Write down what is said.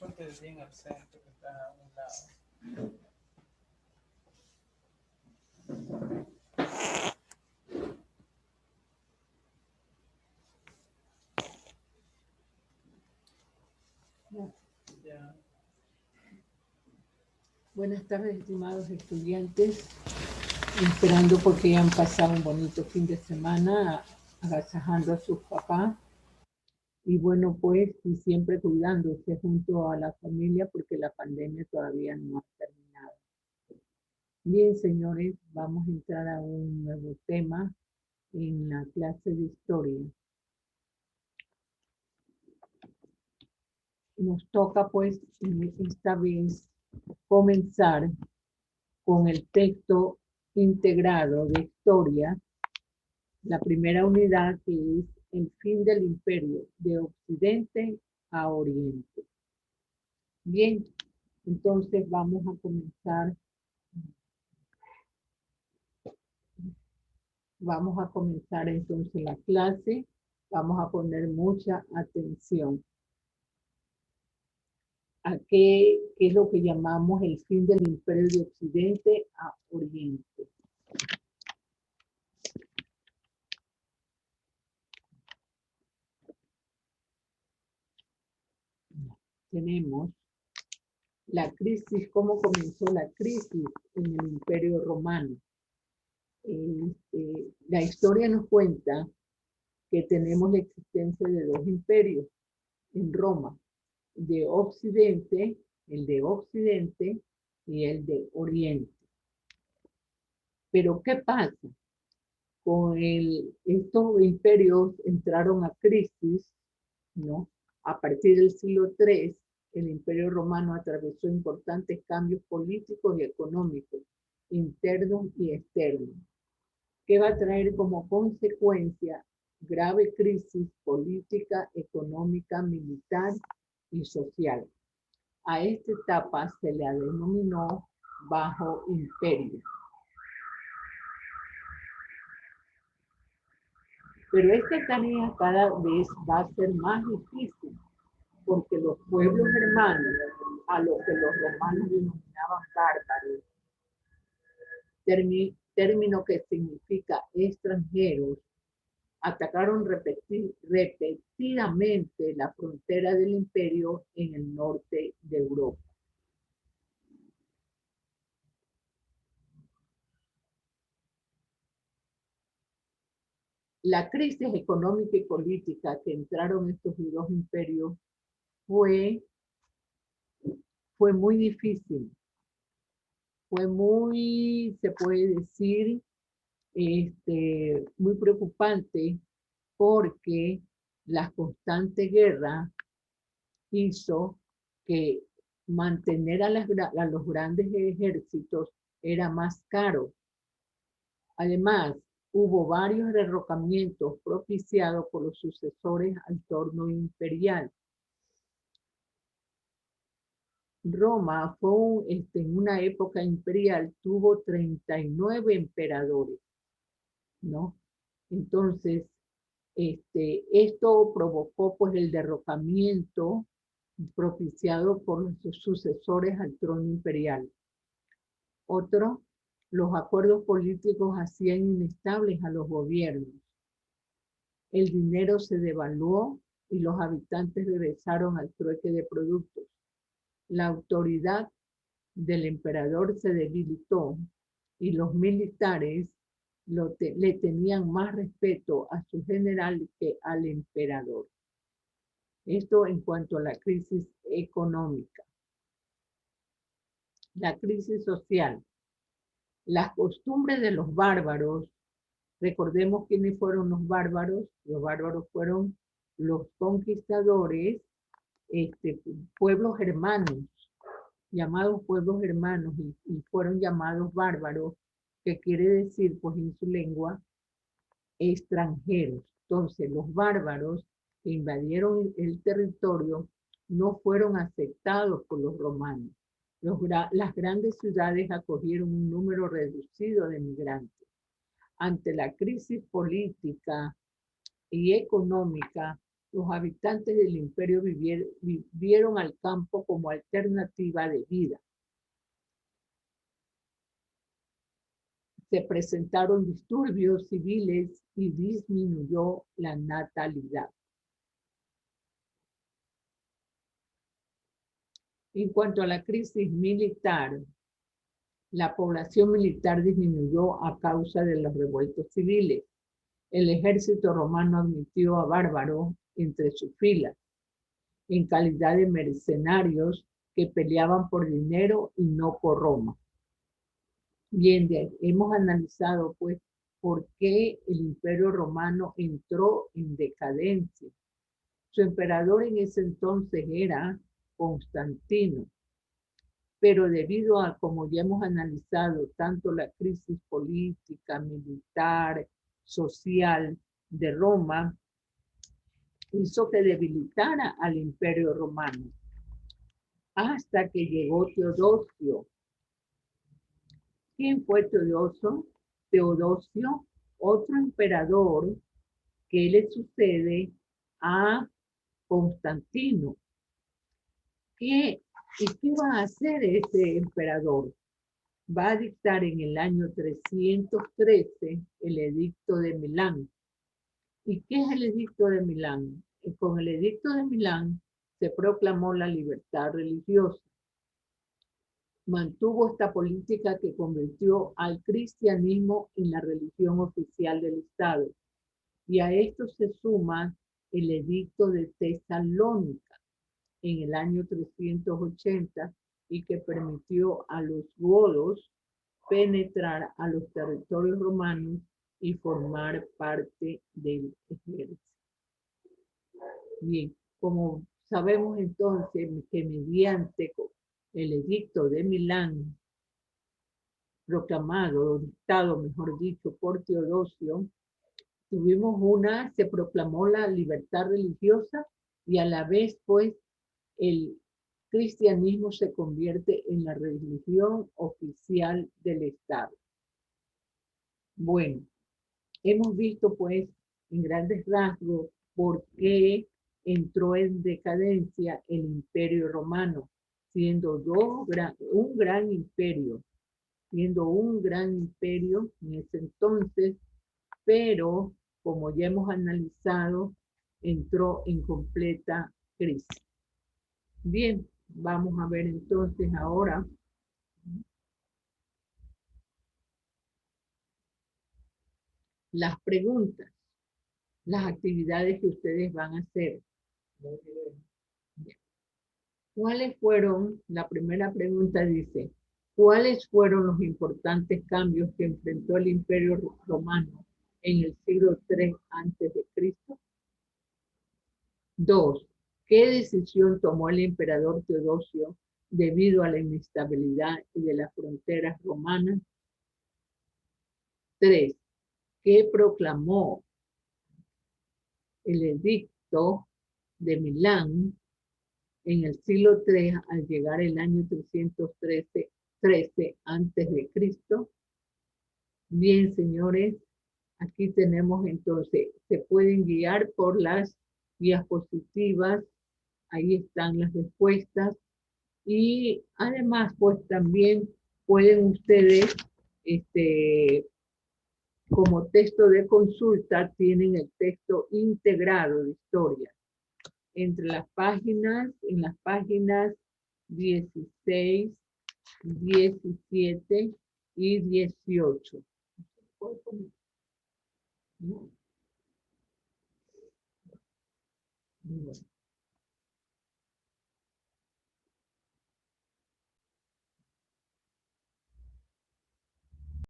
Ponte bien al centro, que está a un lado. Ya. Buenas tardes, estimados estudiantes. Esperando porque hayan pasado un bonito fin de semana, agasajando a sus papás. Y bueno, pues, y siempre cuidándose junto a la familia porque la pandemia todavía no ha terminado. Bien, señores, vamos a entrar a un nuevo tema en la clase de historia. Nos toca, pues, esta vez comenzar con el texto integrado de historia, la primera unidad, que es el fin del imperio de Occidente a Oriente. Bien, entonces vamos a comenzar. Vamos a comenzar entonces la clase. Vamos a poner mucha atención a qué es lo que llamamos el fin del imperio de Occidente a Oriente. Tenemos la crisis, cómo comenzó la crisis en el Imperio Romano. La historia nos cuenta que tenemos la existencia de dos imperios en Roma, de Occidente, el de Occidente y el de Oriente. Pero ¿qué pasa? Con estos imperios entraron a crisis, ¿no? A partir del siglo III, el Imperio Romano atravesó importantes cambios políticos y económicos, internos y externos, que va a traer como consecuencia grave crisis política, económica, militar y social. A esta etapa se la denominó Bajo Imperio. Pero esta tarea cada vez va a ser más difícil, porque los pueblos hermanos, a los que los romanos denominaban bárbaros, término que significa extranjeros, atacaron repetidamente la frontera del imperio en el norte de Europa. La crisis económica y política que entraron estos dos imperios fue muy difícil, fue muy, se puede decir, muy preocupante, porque la constante guerra hizo que mantener a los grandes ejércitos era más caro. Además, hubo varios derrocamientos propiciados por los sucesores al trono imperial. Roma fue en una época imperial, tuvo 39 emperadores, ¿no? Entonces, esto provocó pues el derrocamiento propiciado por sus sucesores al trono imperial. Otro, los acuerdos políticos hacían inestables a los gobiernos. El dinero se devaluó y los habitantes regresaron al trueque de productos. La autoridad del emperador se debilitó y los militares le tenían más respeto a su general que al emperador. Esto en cuanto a la crisis económica. La crisis social. Las costumbres de los bárbaros, recordemos quiénes fueron los bárbaros fueron los conquistadores, pueblos hermanos, llamados pueblos hermanos, y fueron llamados bárbaros, que quiere decir, pues en su lengua, extranjeros. Entonces, los bárbaros que invadieron el territorio no fueron aceptados por los romanos. Las grandes ciudades acogieron un número reducido de migrantes. Ante la crisis política y económica, los habitantes del imperio vivieron al campo como alternativa de vida. Se presentaron disturbios civiles y disminuyó la natalidad. En cuanto a la crisis militar, la población militar disminuyó a causa de los revueltos civiles. El ejército romano admitió a bárbaros entre sus filas, en calidad de mercenarios que peleaban por dinero y no por Roma. Bien, hemos analizado pues por qué el Imperio Romano entró en decadencia. Su emperador en ese entonces era Constantino, pero debido a, como ya hemos analizado, tanto la crisis política, militar, social de Roma, hizo que debilitara al Imperio Romano, hasta que llegó Teodosio. ¿Quién fue Teodosio? Teodosio, otro emperador que le sucede a Constantino. ¿Y qué va a hacer este emperador? Va a dictar en el año 313 el edicto de Milán. ¿Y qué es el edicto de Milán? Con el edicto de Milán se proclamó la libertad religiosa. Mantuvo esta política que convirtió al cristianismo en la religión oficial del Estado. Y a esto se suma el edicto de Tesalónica en el año 380 y que permitió a los godos penetrar a los territorios romanos y formar parte del ejército. Bien, como sabemos entonces que mediante el edicto de Milán, proclamado, dictado, mejor dicho, por Teodosio, se proclamó la libertad religiosa y a la vez, pues, el cristianismo se convierte en la religión oficial del Estado. Bueno, hemos visto, pues, en grandes rasgos, por qué entró en decadencia el Imperio Romano, siendo un gran imperio en ese entonces, pero como ya hemos analizado, entró en completa crisis. Bien, vamos a ver entonces ahora las preguntas, las actividades que ustedes van a hacer. ¿Cuáles fueron? La primera pregunta dice, ¿cuáles fueron los importantes cambios que enfrentó el Imperio Romano en el siglo III a.C.? 2. ¿Qué decisión tomó el emperador Teodosio debido a la inestabilidad de las fronteras romanas? 3. ¿Qué proclamó el edicto de Milán en el siglo III al llegar el año 313 antes de Cristo? Bien, señores, aquí tenemos entonces, se pueden guiar por las diapositivas, ahí están las respuestas y además pues también pueden ustedes, como texto de consulta, tienen el texto integrado de historia en las páginas 16, 17 y 18.